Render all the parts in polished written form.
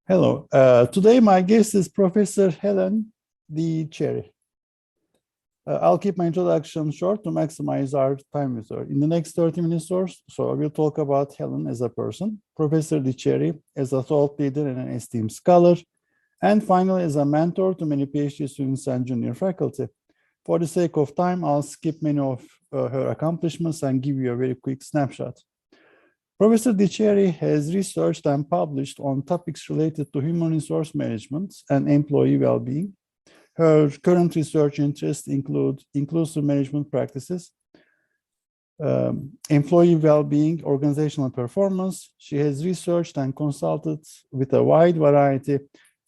Hello. Today my guest is Professor Helen De Cieri. I'll keep my introduction short to maximize our time with her. In the next 30 minutes or so, I will talk about Helen as a person, Professor De Cieri as a thought leader and an esteemed scholar, and finally as a mentor to many PhD students and junior faculty. For the sake of time, I'll skip many of her accomplishments and give you a very quick snapshot. Professor De Cieri has researched and published on topics related to human resource management and employee well-being. Her current research interests include inclusive management practices, employee well-being, organizational performance. She has researched and consulted with a wide variety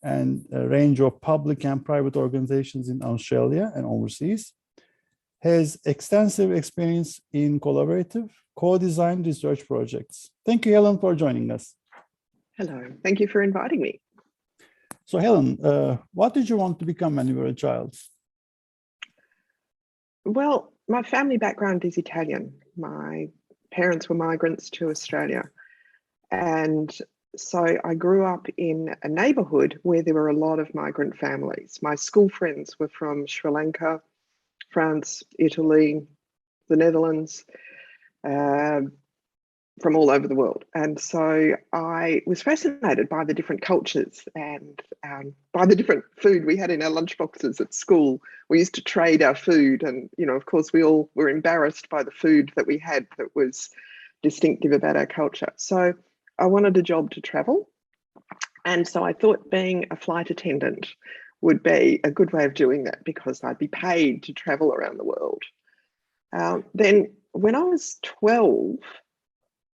and a range of public and private organizations in Australia and overseas. Has extensive experience in collaborative, co-designed research projects. Thank you, Helen, for joining us. Hello, thank you for inviting me. So, Helen, what did you want to become when you were a child? Well, my family background is Italian. My parents were migrants to Australia. And so I grew up in a neighborhood where there were a lot of migrant families. My school friends were from Sri Lanka, France, Italy, the Netherlands, from all over the world. And so I was fascinated by the different cultures and by the different food we had in our lunchboxes at school. We used to trade our food and, of course, we all were embarrassed by the food that we had that was distinctive about our culture. So I wanted a job to travel. And so I thought being a flight attendant would be a good way of doing that because I'd be paid to travel around the world. Then when I was 12,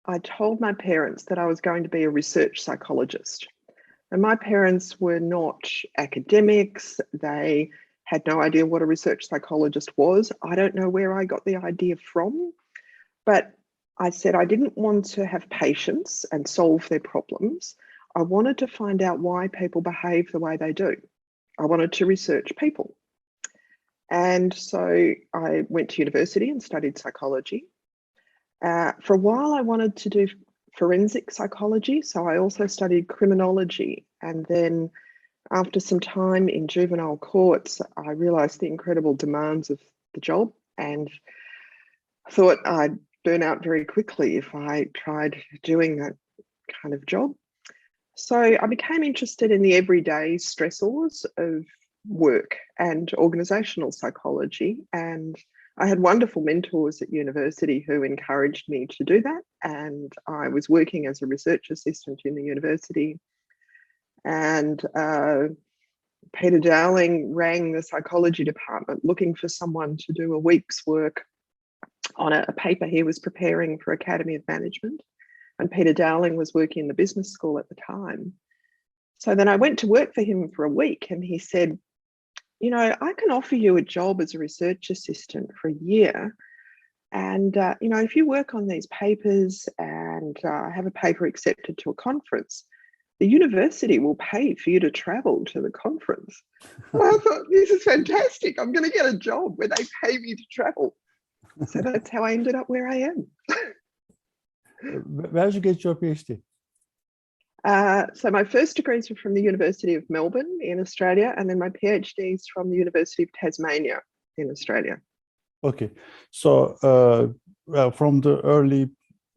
I told my parents that I was going to be a research psychologist. And my parents were not academics. They had no idea what a research psychologist was. I don't know where I got the idea from, but I said I didn't want to have patients and solve their problems. I wanted to find out why people behave the way they do. I wanted to research people. And so I went to university and studied psychology. For a while, I wanted to do forensic psychology, so I also studied criminology. And then after some time in juvenile courts, I realised the incredible demands of the job and thought I'd burn out very quickly if I tried doing that kind of job. So I became interested in the everyday stressors of work and organisational psychology, and I had wonderful mentors at university who encouraged me to do that. And I was working as a research assistant in the university. And Peter Dowling rang the psychology department looking for someone to do a week's work on a paper he was preparing for Academy of Management. And Peter Dowling was working in the business school at the time. So then I went to work for him for a week and he said, I can offer you a job as a research assistant for a year. And, if you work on these papers and have a paper accepted to a conference, the university will pay for you to travel to the conference. And I thought, this is fantastic. I'm going to get a job where they pay me to travel. So that's how I ended up where I am. Where did you get your PhD? So my first degrees were from the University of Melbourne in Australia, and then my PhD is from the University of Tasmania in Australia. Okay, so from the early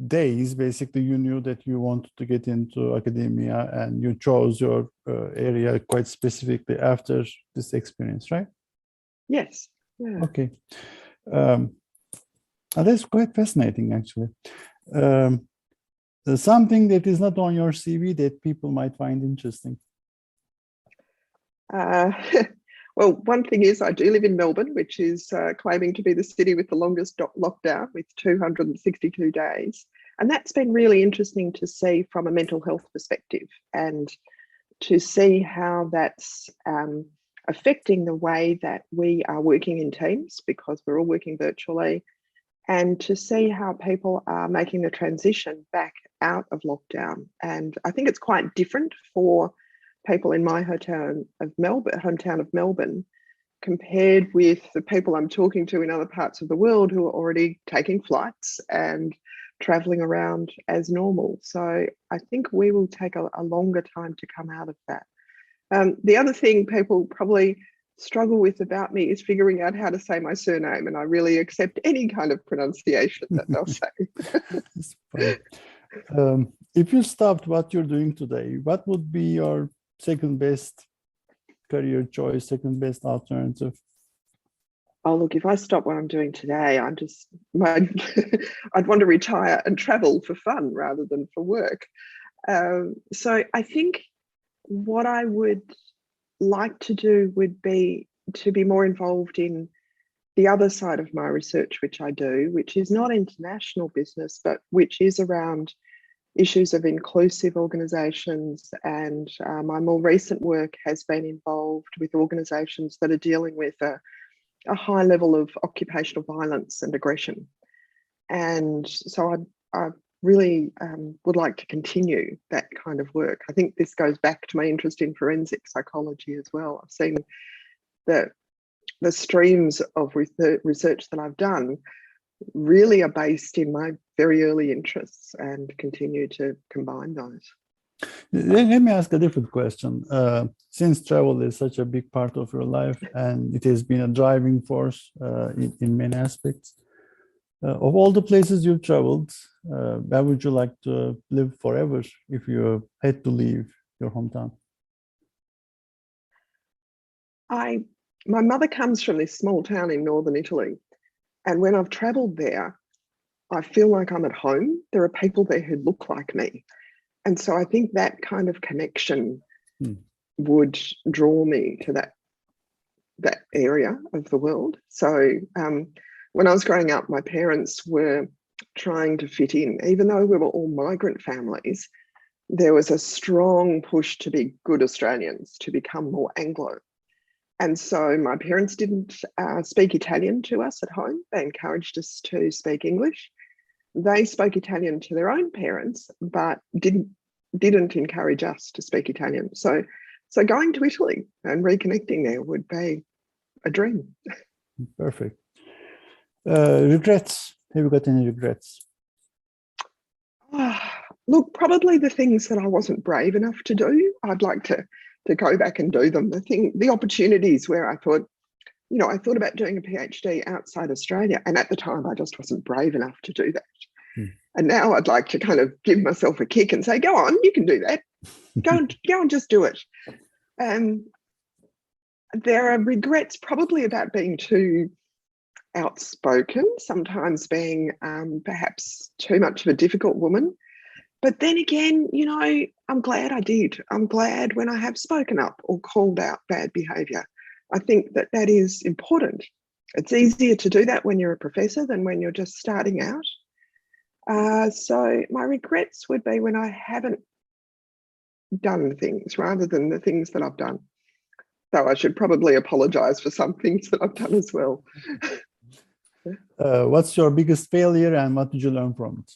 days, basically you knew that you wanted to get into academia and you chose your area quite specifically after this experience, right? Yes. Yeah. Okay. That's quite fascinating, actually. Something that is not on your CV that people might find interesting. Well, one thing is I do live in Melbourne, which is claiming to be the city with the longest lockdown with 262 days. And that's been really interesting to see from a mental health perspective and to see how that's affecting the way that we are working in teams because we're all working virtually, and to see how people are making the transition back out of lockdown. And I think it's quite different for people in my hometown of Melbourne, compared with the people I'm talking to in other parts of the world who are already taking flights and traveling around as normal. So I think we will take a longer time to come out of that. The other thing people probably struggle with about me is figuring out how to say my surname, and I really accept any kind of pronunciation that they'll say. It's funny. If you stopped what you're doing today, what would be your second best career choice, second best alternative? Oh, look, if I stop what I'm doing today, I'd want to retire and travel for fun rather than for work. So I think what I would like to do would be to be more involved in the other side of my research, which I do, which is not international business, but which is around issues of inclusive organisations. And my more recent work has been involved with organisations that are dealing with a high level of occupational violence and aggression. And so I really would like to continue that kind of work. I think this goes back to my interest in forensic psychology as well. I've seen that the streams of research that I've done really are based in my very early interests and continue to combine those. Let me ask a different question. Since travel is such a big part of your life and it has been a driving force in many aspects, of all the places you've traveled, where would you like to live forever if you had to leave your hometown? My mother comes from this small town in northern Italy, and when I've travelled there, I feel like I'm at home. There are people there who look like me. And so I think that kind of connection would draw me to that area of the world. So when I was growing up, my parents were trying to fit in. Even though we were all migrant families, there was a strong push to be good Australians, to become more Anglo. And so my parents didn't speak Italian to us at home. They encouraged us to speak English. They spoke Italian to their own parents, but didn't encourage us to speak Italian. So going to Italy and reconnecting there would be a dream. Perfect. Regrets? Have you got any regrets? Look, probably the things that I wasn't brave enough to do. I'd like to go back and do them. The opportunities where I thought, I thought about doing a PhD outside Australia, and at the time I just wasn't brave enough to do that. And now I'd like to kind of give myself a kick and say, go on, you can do that. Go and just do it. There are regrets probably about being too outspoken, sometimes being perhaps too much of a difficult woman. But then again, I'm glad I did. I'm glad when I have spoken up or called out bad behaviour. I think that is important. It's easier to do that when you're a professor than when you're just starting out. So my regrets would be when I haven't done things rather than the things that I've done. Though I should probably apologise for some things that I've done as well. What's your biggest failure and what did you learn from it?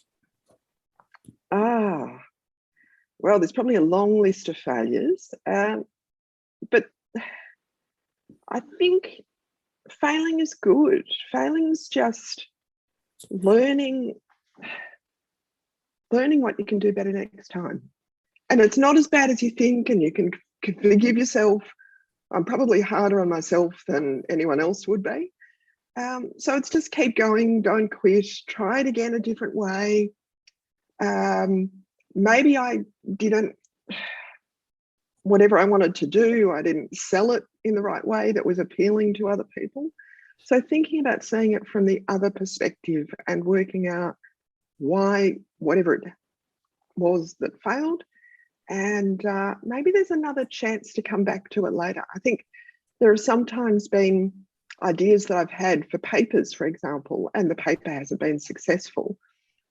Well, there's probably a long list of failures, but I think failing is good. Failing is just learning what you can do better next time. And it's not as bad as you think, and you can forgive yourself. I'm probably harder on myself than anyone else would be. So it's just keep going, don't quit, try it again a different way. Maybe I didn't, whatever I wanted to do, I didn't sell it in the right way that was appealing to other people. So thinking about seeing it from the other perspective and working out why, whatever it was that failed, and maybe there's another chance to come back to it later. I think there have sometimes been ideas that I've had for papers, for example, and the paper hasn't been successful.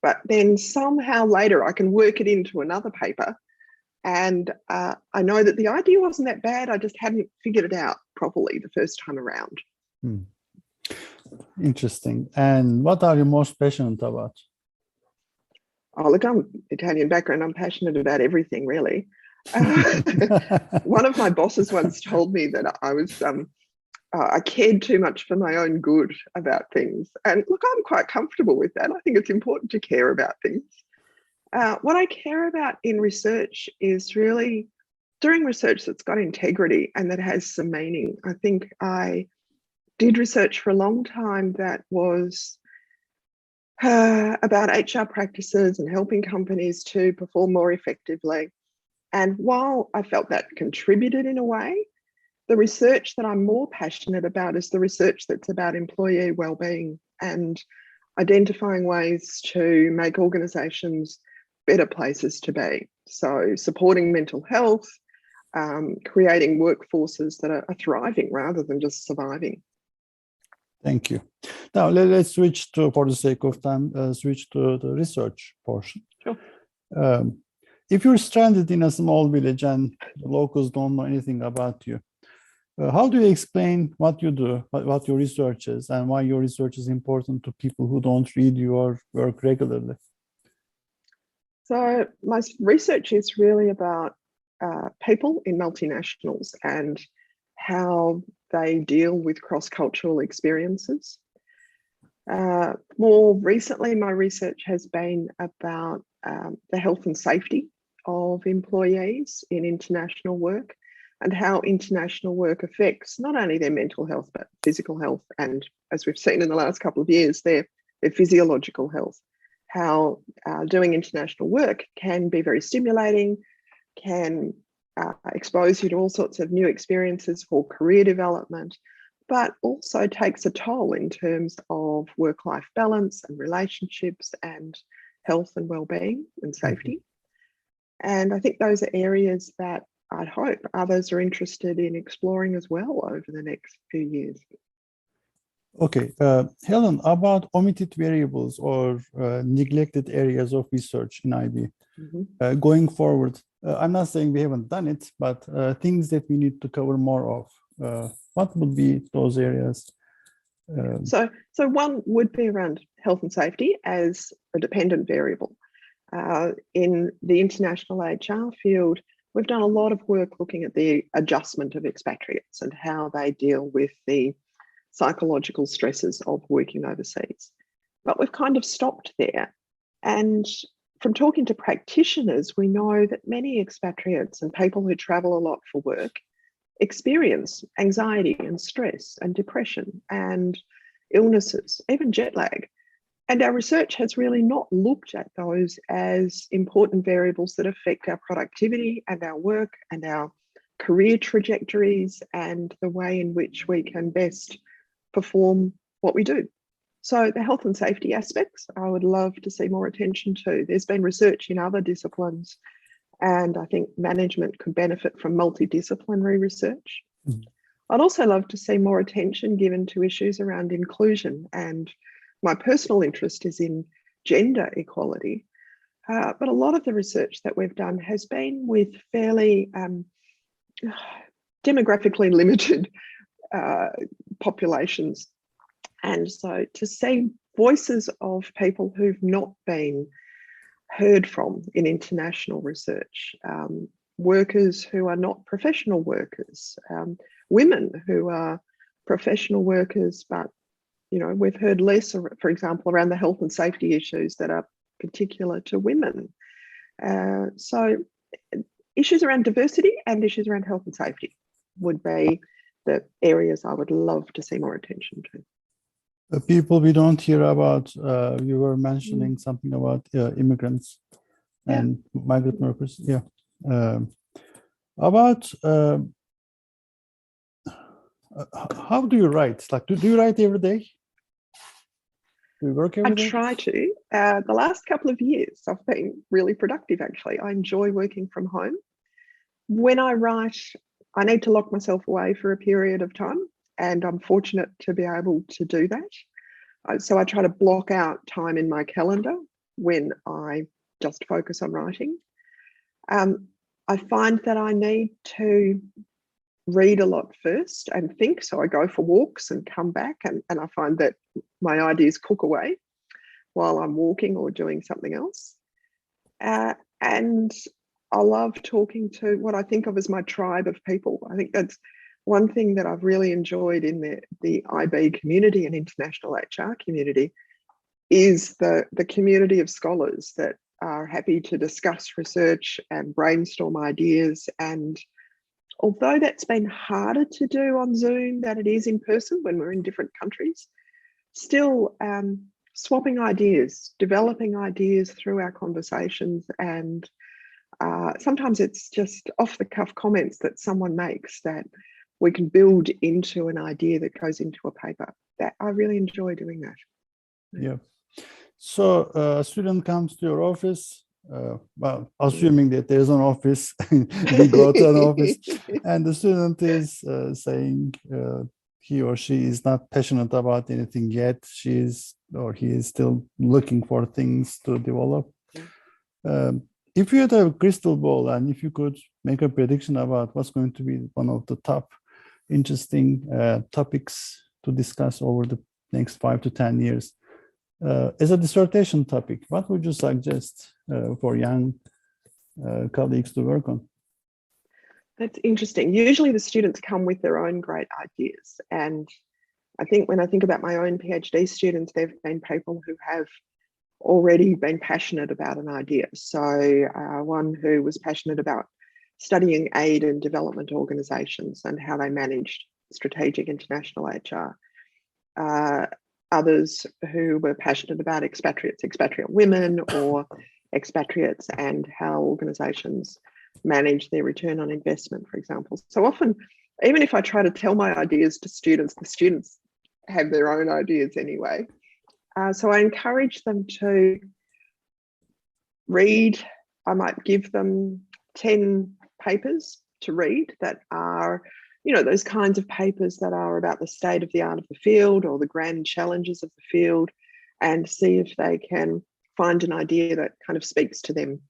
But then somehow later I can work it into another paper, and I know that the idea wasn't that bad. I just hadn't figured it out properly the first time around. Interesting. And what are you most passionate about? Oh, look, I'm Italian background. I'm passionate about everything, really. One of my bosses once told me that I was I cared too much for my own good about things. And look, I'm quite comfortable with that. I think it's important to care about things. What I care about in research is really doing research that's got integrity and that has some meaning. I think I did research for a long time that was about HR practices and helping companies to perform more effectively. And while I felt that contributed in a way, the research that I'm more passionate about is the research that's about employee wellbeing and identifying ways to make organisations better places to be. So supporting mental health, creating workforces that are thriving rather than just surviving. Thank you. Now let's switch to, for the sake of time, switch to the research portion. Sure. If you're stranded in a small village and the locals don't know anything about you, how do you explain what you do, what your research is, and why your research is important to people who don't read your work regularly? So my research is really about people in multinationals and how they deal with cross-cultural experiences. More recently, my research has been about the health and safety of employees in international work and how international work affects not only their mental health, but physical health. And as we've seen in the last couple of years, their physiological health. How doing international work can be very stimulating, can expose you to all sorts of new experiences for career development, but also takes a toll in terms of work-life balance and relationships and health and well-being and safety. And I think those are areas that I'd hope others are interested in exploring as well over the next few years. Okay, Helen, about omitted variables or neglected areas of research in IB, going forward, I'm not saying we haven't done it, but things that we need to cover more of, what would be those areas? So one would be around health and safety as a dependent variable. In the international HR field, we've done a lot of work looking at the adjustment of expatriates and how they deal with the psychological stresses of working overseas. But we've kind of stopped there. And from talking to practitioners, we know that many expatriates and people who travel a lot for work experience anxiety and stress and depression and illnesses, even jet lag. And our research has really not looked at those as important variables that affect our productivity and our work and our career trajectories and the way in which we can best perform what we do. So the health and safety aspects, I would love to see more attention to. There's been research in other disciplines, and I think management could benefit from multidisciplinary research. I'd also love to see more attention given to issues around inclusion, and my personal interest is in gender equality. But a lot of the research that we've done has been with fairly demographically limited populations. And so to see voices of people who've not been heard from in international research, workers who are not professional workers, women who are professional workers, but we've heard less, for example, around the health and safety issues that are particular to women. So issues around diversity and issues around health and safety would be the areas I would love to see more attention to. The people we don't hear about, you were mentioning something about immigrants and migrant workers. Yeah. About how do you write? Like, do you write every day? Do you work every day? I try to. The last couple of years, I've been really productive, actually. I enjoy working from home. When I write, I need to lock myself away for a period of time, and I'm fortunate to be able to do that. So I try to block out time in my calendar when I just focus on writing. I find that I need to read a lot first and think. So I go for walks and come back, and I find that my ideas cook away while I'm walking or doing something else. And I love talking to what I think of as my tribe of people. I think that's one thing that I've really enjoyed in the IB community and international HR community is the community of scholars that are happy to discuss research and brainstorm ideas. And although that's been harder to do on Zoom than it is in person when we're in different countries, still swapping ideas, developing ideas through our conversations, and sometimes it's just off the cuff comments that someone makes that we can build into an idea that goes into a paper. That I really enjoy doing that. Yeah. So a student comes to your office, well, assuming that there's an office, we go to an office, and the student is saying he or she is not passionate about anything yet. He is still looking for things to develop. If you had a crystal ball and if you could make a prediction about what's going to be one of the top interesting topics to discuss over the next 5 to 10 years, as a dissertation topic, what would you suggest for young colleagues to work on? That's interesting. Usually the students come with their own great ideas. And I think when I think about my own PhD students, they've been people who have already been passionate about an idea. So one who was passionate about studying aid and development organisations and how they managed strategic international HR. Others who were passionate about expatriate women, or expatriates and how organisations manage their return on investment, for example. So often, even if I try to tell my ideas to students, the students have their own ideas anyway. So I encourage them to read. I might give them 10 papers to read that are, you know, those kinds of papers that are about the state of the art of the field or the grand challenges of the field, and see if they can find an idea that kind of speaks to them.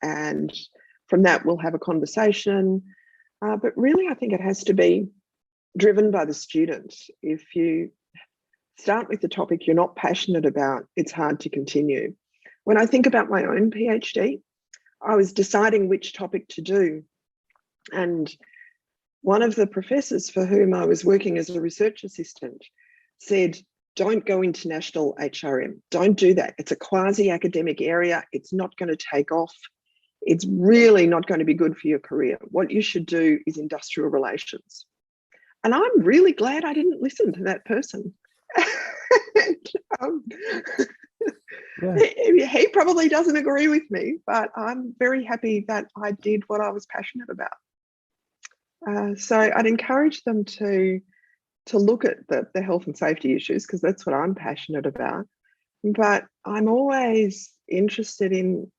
And from that, we'll have a conversation. But really, I think it has to be driven by the student. If you start with the topic you're not passionate about, it's hard to continue. When I think about my own PhD, I was deciding which topic to do. And one of the professors for whom I was working as a research assistant said, don't go international HRM. Don't do that. It's a quasi-academic area. It's not going to take off. It's really not going to be good for your career. What you should do is industrial relations. And I'm really glad I didn't listen to that person. He probably doesn't agree with me, but I'm very happy that I did what I was passionate about. So I'd encourage them to look at the health and safety issues, because that's what I'm passionate about. But I'm always interested in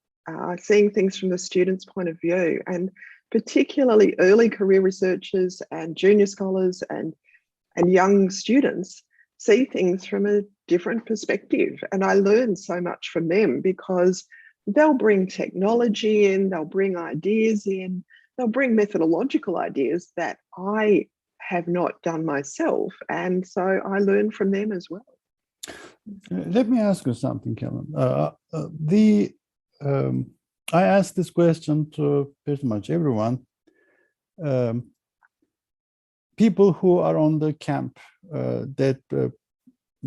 seeing things from the student's point of view, and particularly early career researchers and junior scholars and young students see things from a different perspective. And I learn so much from them, because they'll bring technology in, they'll bring ideas in, they'll bring methodological ideas that I have not done myself. And so I learn from them as well. Let me ask you something, Helen. I asked this question to pretty much everyone. People who are on the camp that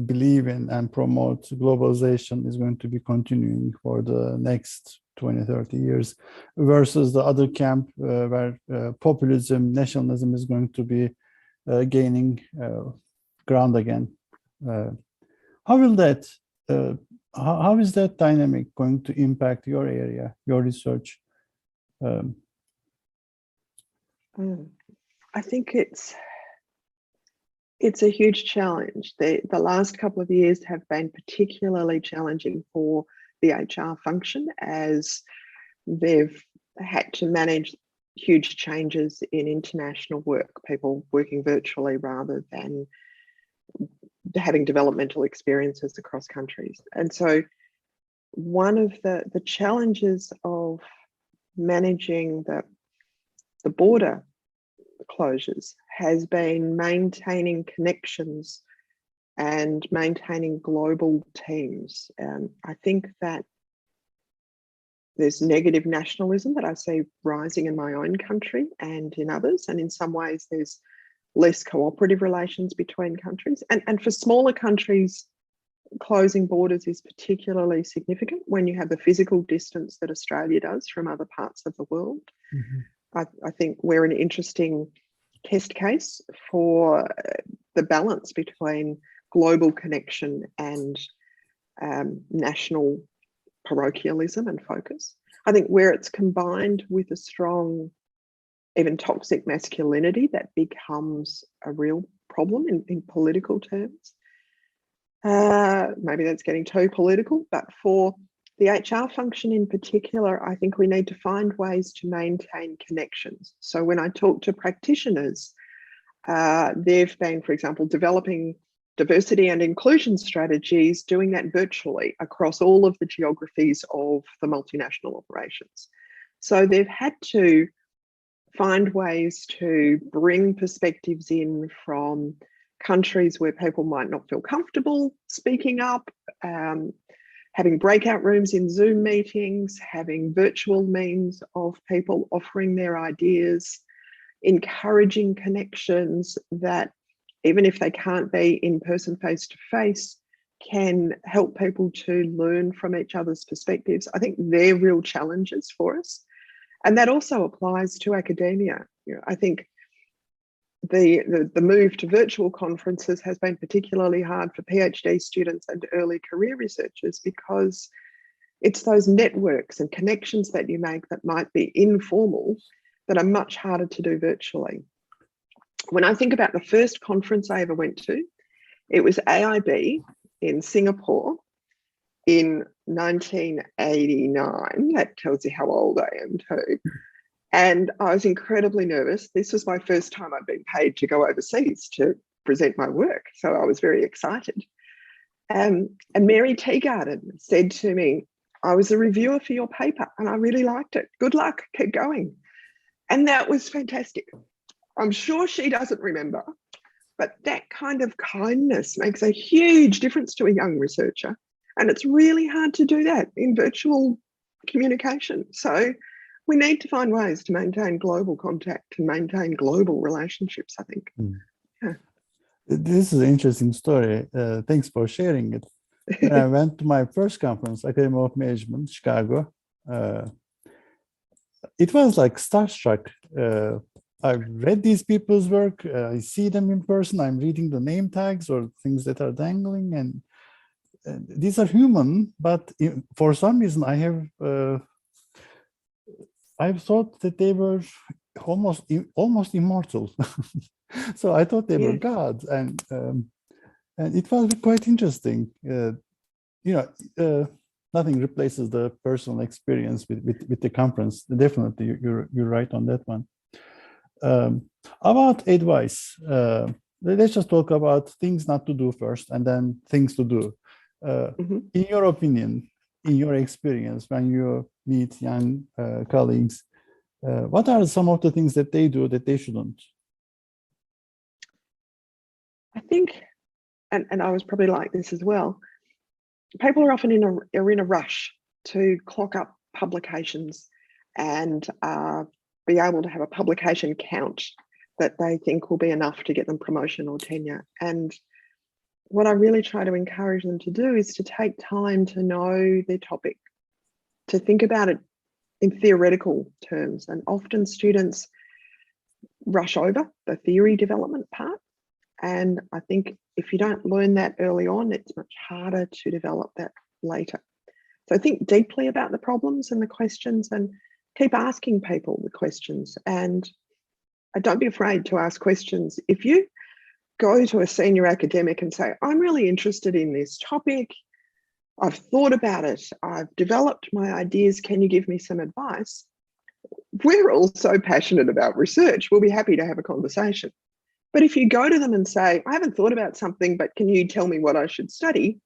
believe in and promote globalization is going to be continuing for the next 20, 30 years, versus the other camp where populism, nationalism is going to be gaining ground again. How is that dynamic going to impact your area, your research? I think it's a huge challenge. The last couple of years have been particularly challenging for the HR function, as they've had to manage huge changes in international work, people working virtually rather than having developmental experiences across countries. And so one of the challenges of managing the border closures has been maintaining connections and maintaining global teams. I think that there's negative nationalism that I see rising in my own country and in others, and in some ways there's less cooperative relations between countries. And for smaller countries, closing borders is particularly significant when you have the physical distance that Australia does from other parts of the world. I think we're an interesting test case for the balance between global connection and national parochialism and focus. I think where it's combined with a strong, even toxic masculinity, that becomes a real problem in political terms. Maybe that's getting too political, but for the HR function in particular, I think we need to find ways to maintain connections. So when I talk to practitioners, they've been, for example, developing diversity and inclusion strategies, doing that virtually across all of the geographies of the multinational operations. So they've had to find ways to bring perspectives in from countries where people might not feel comfortable speaking up, having breakout rooms in Zoom meetings, having virtual means of people offering their ideas, encouraging connections that, even if they can't be in person face to face, can help people to learn from each other's perspectives. I think they're real challenges for us. And that also applies to academia. You know, I think the move to virtual conferences has been particularly hard for PhD students and early career researchers, because it's those networks and connections that you make that might be informal that are much harder to do virtually. When I think about the first conference I ever went to, it was AIB in Singapore in 1989. That tells you how old I am too. And I was incredibly nervous. This was my first time I'd been paid to go overseas to present my work. So I was very excited. And Mary Teagarden said to me, "I was a reviewer for your paper and I really liked it. Good luck, keep going." And that was fantastic. I'm sure she doesn't remember, but that kind of kindness makes a huge difference to a young researcher. And it's really hard to do that in virtual communication. So we need to find ways to maintain global contact and maintain global relationships, I think. Yeah. This is an interesting story. Thanks for sharing it. When I went to my first conference, Academy of Management, Chicago, it was like starstruck. I read these people's work, I see them in person, I'm reading the name tags or things that are dangling, and these are human, but for some reason I thought that they were almost immortal. So I thought they were gods, and it was quite interesting. Nothing replaces the personal experience with the conference. Definitely, you're right on that one. About advice, let's just talk about things not to do first and then things to do. In your opinion, in your experience, when you meet young colleagues, what are some of the things that they do that they shouldn't? I think, and I was probably like this as well, people are often in a rush to clock up publications and be able to have a publication count that they think will be enough to get them promotion or tenure. And what I really try to encourage them to do is to take time to know their topic, to think about it in theoretical terms. And often students rush over the theory development part. And I think if you don't learn that early on, it's much harder to develop that later. So think deeply about the problems and the questions, and keep asking people the questions. And don't be afraid to ask questions. If you go to a senior academic and say, "I'm really interested in this topic, I've thought about it, I've developed my ideas, can you give me some advice?" We're all so passionate about research, we'll be happy to have a conversation. But if you go to them and say, "I haven't thought about something, but can you tell me what I should study?"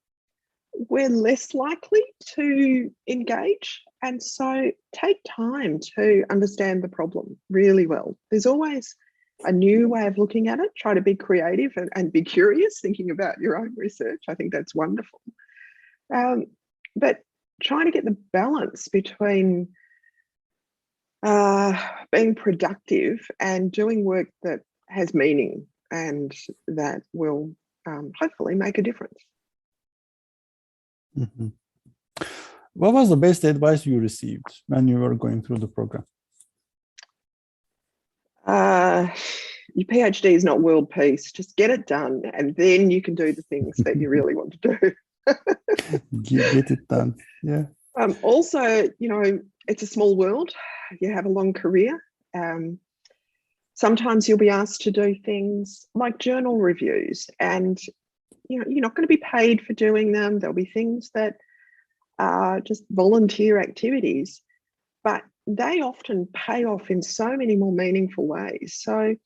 we're less likely to engage. And so take time to understand the problem really well. There's always a new way of looking at it. Try to be creative and be curious, thinking about your own research. I think that's wonderful. But trying to get the balance between being productive and doing work that has meaning and that will hopefully make a difference. Mhm. What was the best advice you received when you were going through the program? Your PhD is not world peace. Just get it done, and then you can do the things that you really want to do. Get it done. Yeah. Also, it's a small world. You have a long career. Sometimes you'll be asked to do things like journal reviews, and you're not going to be paid for doing them. There'll be things that are just volunteer activities, but they often pay off in so many more meaningful ways. So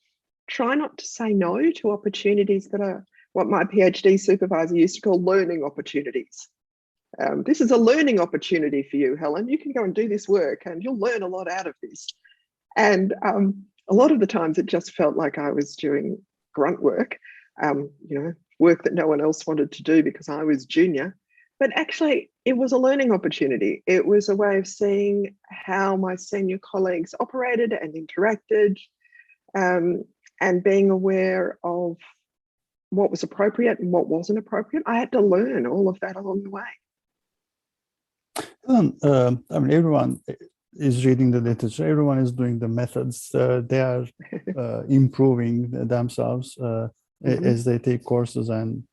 try not to say no to opportunities that are what my PhD supervisor used to call learning opportunities. This is a learning opportunity for you, Helen. You can go and do this work and you'll learn a lot out of this. And a lot of the times it just felt like I was doing grunt work, work that no one else wanted to do because I was junior. But actually, it was a learning opportunity. It was a way of seeing how my senior colleagues operated and interacted, and being aware of what was appropriate and what wasn't appropriate. I had to learn all of that along the way. Everyone is reading the literature. Everyone is doing the methods. They are improving themselves as they take courses and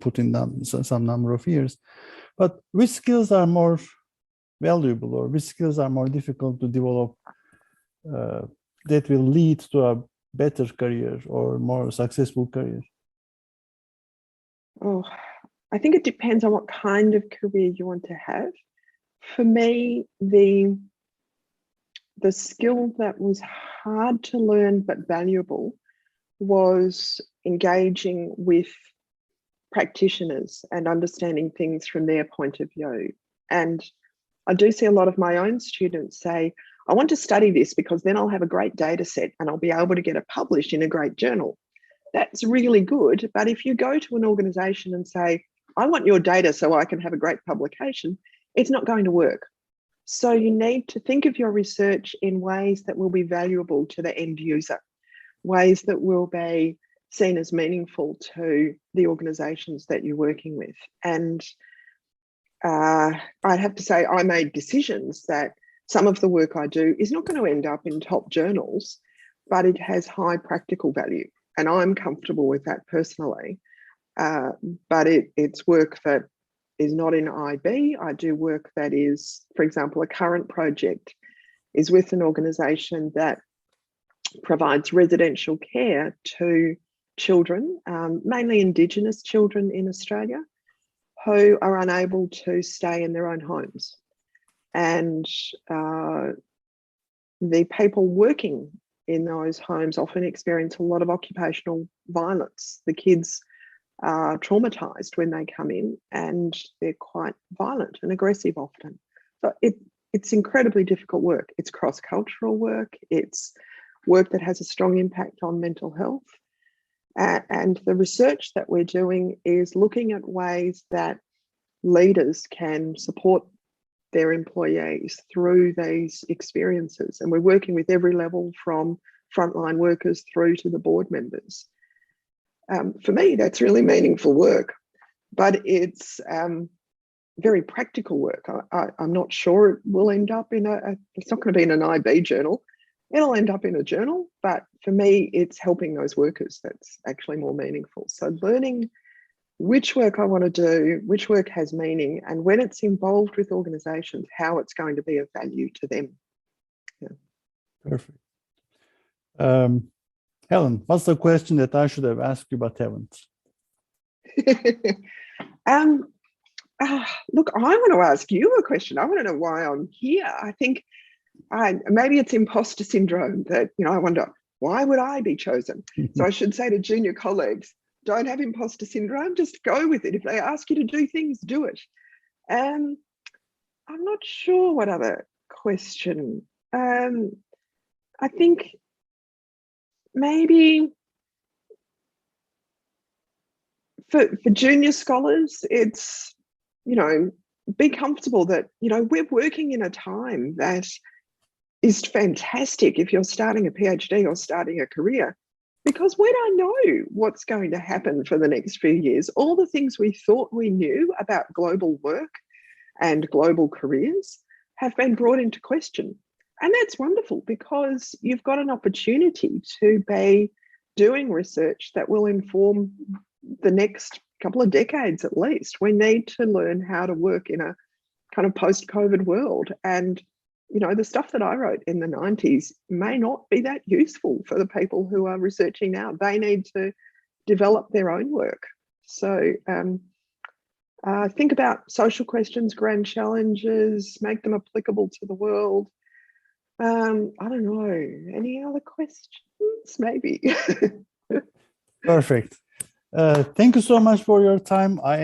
put in them some number of years. But which skills are more valuable, or which skills are more difficult to develop that will lead to a better career or more successful career? Oh, I think it depends on what kind of career you want to have. For me, the skill that was hard to learn but valuable was engaging with practitioners and understanding things from their point of view. And I do see a lot of my own students say, I want to study this because then I'll have a great data set and I'll be able to get it published in a great journal. That's really good. But if you go to an organization and say, I want your data so I can have a great publication, it's not going to work. So you need to think of your research in ways that will be valuable to the end user, ways that will be seen as meaningful to the organizations that you're working with. And I'd have to say I made decisions that some of the work I do is not going to end up in top journals, but it has high practical value. And I'm comfortable with that personally. But it's work that is not in IB. I do work that is, for example, a current project is with an organisation that provides residential care to children, mainly Indigenous children in Australia, who are unable to stay in their own homes. And the people working in those homes often experience a lot of occupational violence. The kids are traumatised when they come in, and they're quite violent and aggressive often. So it's incredibly difficult work. It's cross-cultural work. It's work that has a strong impact on mental health. And the research that we're doing is looking at ways that leaders can support their employees through these experiences. And we're working with every level from frontline workers through to the board members. For me, that's really meaningful work, but it's very practical work. I'm not sure it will end up in it's not going to be in an IB journal. It'll end up in a journal, but for me, it's helping those workers that's actually more meaningful. So learning which work I want to do, which work has meaning, and when it's involved with organisations, how it's going to be of value to them. Yeah. Perfect. Helen, what's the question that I should have asked you but haven't? Look, I want to ask you a question. I want to know why I'm here. I think maybe it's imposter syndrome that, I wonder, why would I be chosen? So I should say to junior colleagues, don't have imposter syndrome, just go with it. If they ask you to do things, do it. I'm not sure what other question. I think maybe for junior scholars, it's, be comfortable that, we're working in a time that is fantastic if you're starting a PhD or starting a career, because we don't know what's going to happen for the next few years. All the things we thought we knew about global work and global careers have been brought into question. And that's wonderful, because you've got an opportunity to be doing research that will inform the next couple of decades at least. We need to learn how to work in a kind of post-COVID world. And, you know, the stuff that I wrote in the 90s may not be that useful for the people who are researching now. They need to develop their own work. So think about social questions, grand challenges, make them applicable to the world. I don't know, any other questions maybe? Perfect. Thank you so much for your time. I